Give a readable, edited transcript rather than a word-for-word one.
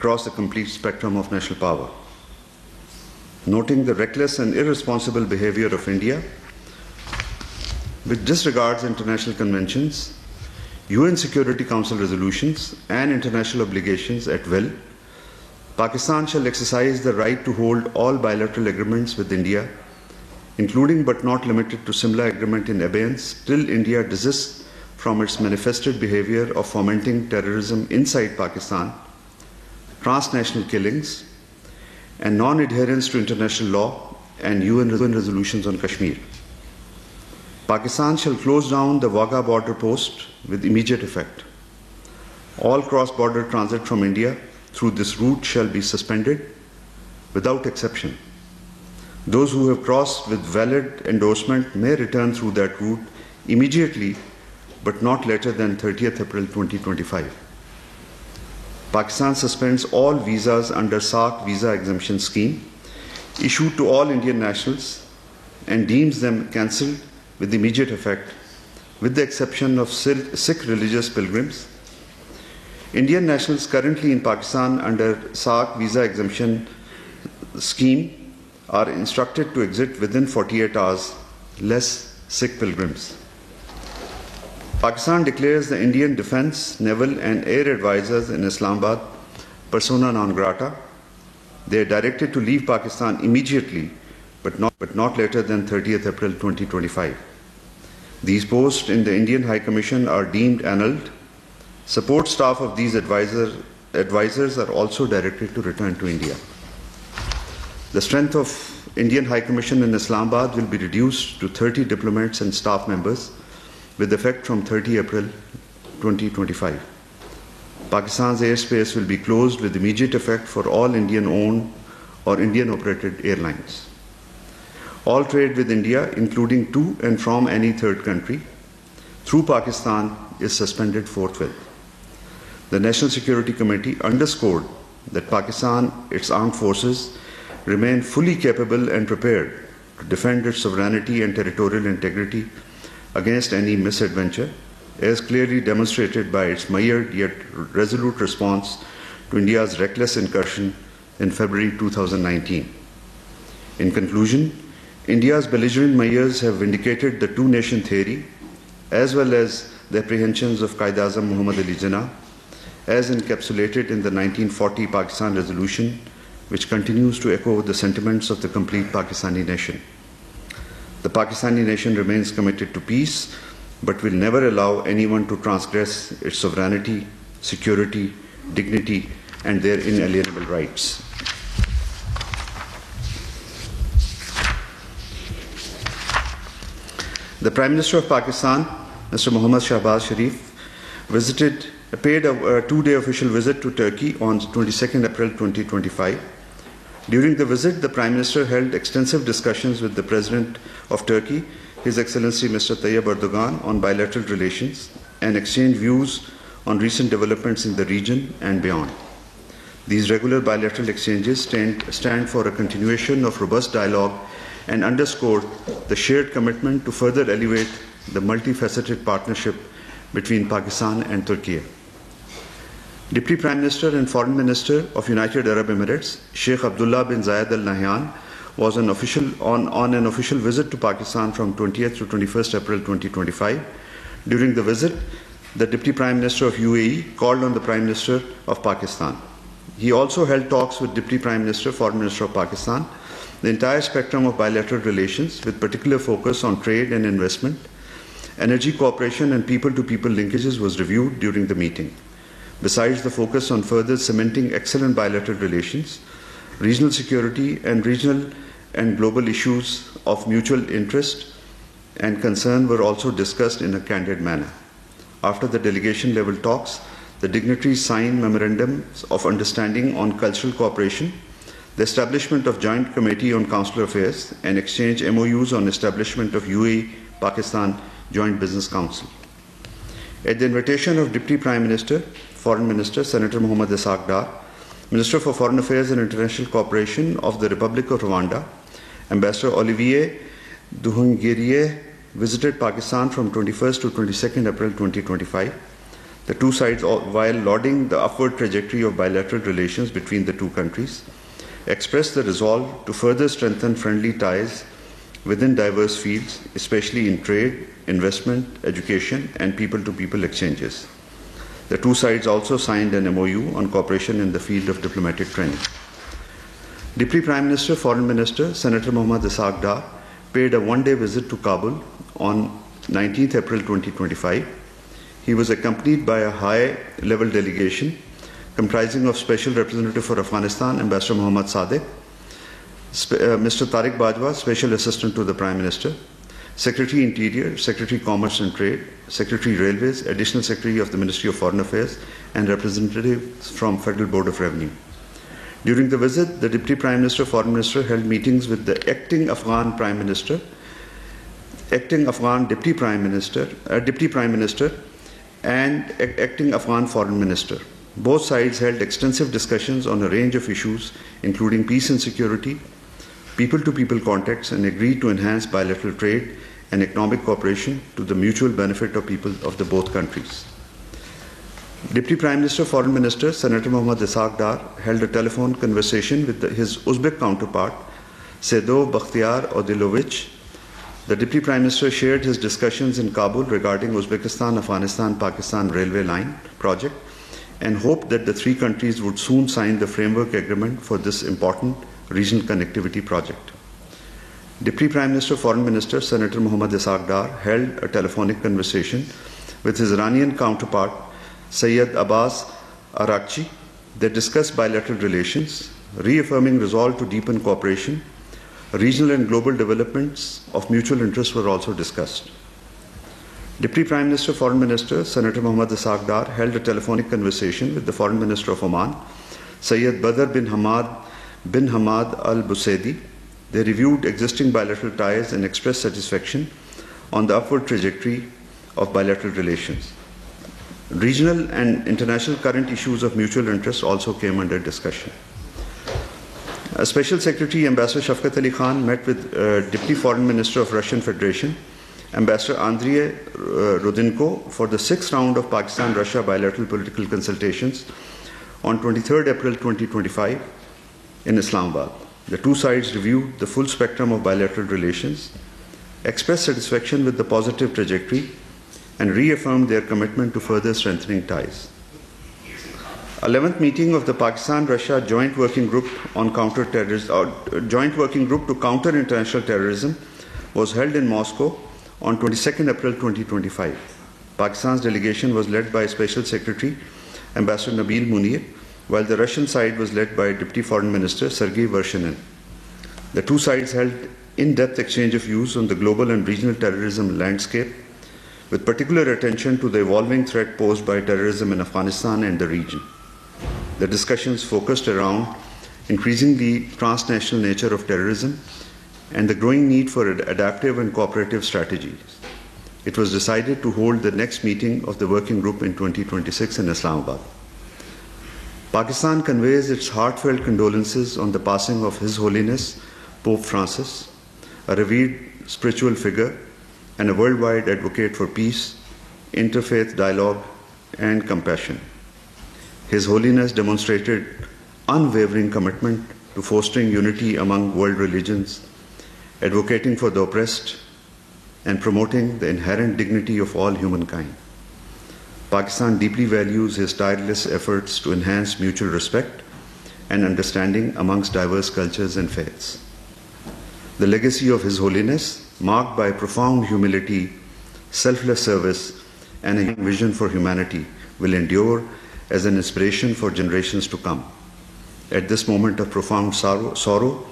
across the complete spectrum of national power. Noting the reckless and irresponsible behavior of India, which disregards international conventions, UN Security Council resolutions, and international obligations at will, Pakistan shall exercise the right to hold all bilateral agreements with India, including but not limited to similar agreement in abeyance, till India desists from its manifested behavior of fomenting terrorism inside Pakistan, transnational killings, and non-adherence to international law and UN resolutions on Kashmir. Pakistan shall close down the Wagah border post with immediate effect. All cross-border transit from India through this route shall be suspended without exception. Those who have crossed with valid endorsement may return through that route immediately, but not later than 30th April 2025. Pakistan suspends all visas under SAARC visa exemption scheme issued to all Indian nationals and deems them cancelled with immediate effect, with the exception of Sikh religious pilgrims. Indian nationals currently in Pakistan under SAARC visa exemption scheme are instructed to exit within 48 hours, less Sikh pilgrims. Pakistan declares the Indian Defence, Naval and Air Advisors in Islamabad persona non grata. They are directed to leave Pakistan immediately, but not later than 30th April 2025. These posts in the Indian High Commission are deemed annulled. Support staff of these advisors are also directed to return to India. The strength of Indian High Commission in Islamabad will be reduced to 30 diplomats and staff members with effect from 30 April 2025. Pakistan's airspace will be closed with immediate effect for all Indian-owned or Indian-operated airlines. All trade with India, including to and from any third country, through Pakistan is suspended forthwith. The National Security Committee underscored that Pakistan, its armed forces, remain fully capable and prepared to defend its sovereignty and territorial integrity against any misadventure, as clearly demonstrated by its mired yet resolute response to India's reckless incursion in February 2019. In conclusion, India's belligerent measures have vindicated the two-nation theory, as well as the apprehensions of Quaid-e-Azam Muhammad Ali Jinnah, as encapsulated in the 1940 Pakistan Resolution, which continues to echo the sentiments of the complete Pakistani nation. The Pakistani nation remains committed to peace, but will never allow anyone to transgress its sovereignty, security, dignity, and their inalienable rights. The Prime Minister of Pakistan, Mr. Mohammad Shahbaz Sharif, paid a two-day official visit to Turkey on 22nd April 2025. During the visit, the Prime Minister held extensive discussions with the President of Turkey, His Excellency Mr. Tayyip Erdogan, on bilateral relations and exchanged views on recent developments in the region and beyond. These regular bilateral exchanges stand for a continuation of robust dialogue and underscore the shared commitment to further elevate the multifaceted partnership between Pakistan and Turkey. Deputy Prime Minister and Foreign Minister of United Arab Emirates, Sheikh Abdullah bin Zayed Al Nahyan, was on an official visit to Pakistan from 20th to 21st April 2025. During the visit, the Deputy Prime Minister of UAE called on the Prime Minister of Pakistan. He also held talks with Deputy Prime Minister, Foreign Minister of Pakistan. The entire spectrum of bilateral relations, with particular focus on trade and investment, energy cooperation and people-to-people linkages, was reviewed during the meeting. Besides the focus on further cementing excellent bilateral relations, regional security and regional and global issues of mutual interest and concern were also discussed in a candid manner. After the delegation-level talks, the dignitaries signed memorandums of understanding on cultural cooperation, the establishment of Joint Committee on Consular Affairs, and exchanged MOUs on establishment of UAE-Pakistan Joint Business Council. At the invitation of Deputy Prime Minister, Foreign Minister Senator Mohammad Ishaq Dar, Minister for Foreign Affairs and International Cooperation of the Republic of Rwanda, Ambassador Olivier Nduhungirehe visited Pakistan from 21st to 22nd April 2025. The two sides, while lauding the upward trajectory of bilateral relations between the two countries, expressed the resolve to further strengthen friendly ties within diverse fields, especially in trade, investment, education, and people-to-people exchanges. The two sides also signed an MOU on cooperation in the field of diplomatic training. Deputy Prime Minister, Foreign Minister, Senator Mohammad Ishaq Dar paid a one-day visit to Kabul on 19th April 2025. He was accompanied by a high-level delegation comprising of Special Representative for Afghanistan, Ambassador Mohammad Sadiq, Mr. Tariq Bajwa, Special Assistant to the Prime Minister, Secretary Interior, Secretary Commerce and Trade, Secretary Railways, Additional Secretary of the Ministry of Foreign Affairs, and representatives from Federal Board of Revenue. During the visit, the Deputy Prime Minister, Foreign Minister held meetings with the acting Afghan Prime Minister, acting Afghan Deputy Prime Minister, and acting Afghan Foreign Minister. Both sides held extensive discussions on a range of issues, including peace and security, people-to-people contacts, and agreed to enhance bilateral trade and economic cooperation to the mutual benefit of people of the both countries. Deputy Prime Minister, Foreign Minister, Senator Mohammad Ishaq Dar held a telephone conversation with his Uzbek counterpart, Sedo Bakhtiar Odilovich. The Deputy Prime Minister shared his discussions in Kabul regarding Uzbekistan-Afghanistan-Pakistan railway line project and hoped that the three countries would soon sign the framework agreement for this important regional connectivity project. Deputy Prime Minister, Foreign Minister, Senator Mohammad Ishaq Dar held a telephonic conversation with his Iranian counterpart, Sayyid Abbas Araghchi. They discussed bilateral relations, reaffirming resolve to deepen cooperation. Regional and global developments of mutual interest were also discussed. Deputy Prime Minister, Foreign Minister, Senator Mohammad Ishaq Dar held a telephonic conversation with the Foreign Minister of Oman, Sayyid Badr bin Hamad Al Busaidi. They reviewed existing bilateral ties and expressed satisfaction on the upward trajectory of bilateral relations. Regional and international current issues of mutual interest also came under discussion. Special Secretary Ambassador Shafkat Ali Khan met with Deputy Foreign Minister of Russian Federation, Ambassador Andrei Rodinko, for the sixth round of Pakistan-Russia bilateral political consultations on 23rd April 2025 in Islamabad. The two sides reviewed the full spectrum of bilateral relations, expressed satisfaction with the positive trajectory, and reaffirmed their commitment to further strengthening ties. 11th meeting of the Pakistan-Russia Joint Working Group on Joint Working Group to Counter International Terrorism was held in Moscow on 22nd April 2025. Pakistan's delegation was led by Special Secretary Ambassador Nabil Munir, while the Russian side was led by Deputy Foreign Minister Sergei Vershinin. The two sides held in-depth exchange of views on the global and regional terrorism landscape, with particular attention to the evolving threat posed by terrorism in Afghanistan and the region. The discussions focused around increasing the transnational nature of terrorism and the growing need for adaptive and cooperative strategies. It was decided to hold the next meeting of the working group in 2026 in Islamabad. Pakistan conveys its heartfelt condolences on the passing of His Holiness Pope Francis, a revered spiritual figure and a worldwide advocate for peace, interfaith dialogue, and compassion. His Holiness demonstrated unwavering commitment to fostering unity among world religions, advocating for the oppressed, and promoting the inherent dignity of all humankind. Pakistan deeply values his tireless efforts to enhance mutual respect and understanding amongst diverse cultures and faiths. The legacy of His Holiness, marked by profound humility, selfless service, and a vision for humanity, will endure as an inspiration for generations to come. At this moment of profound sorrow,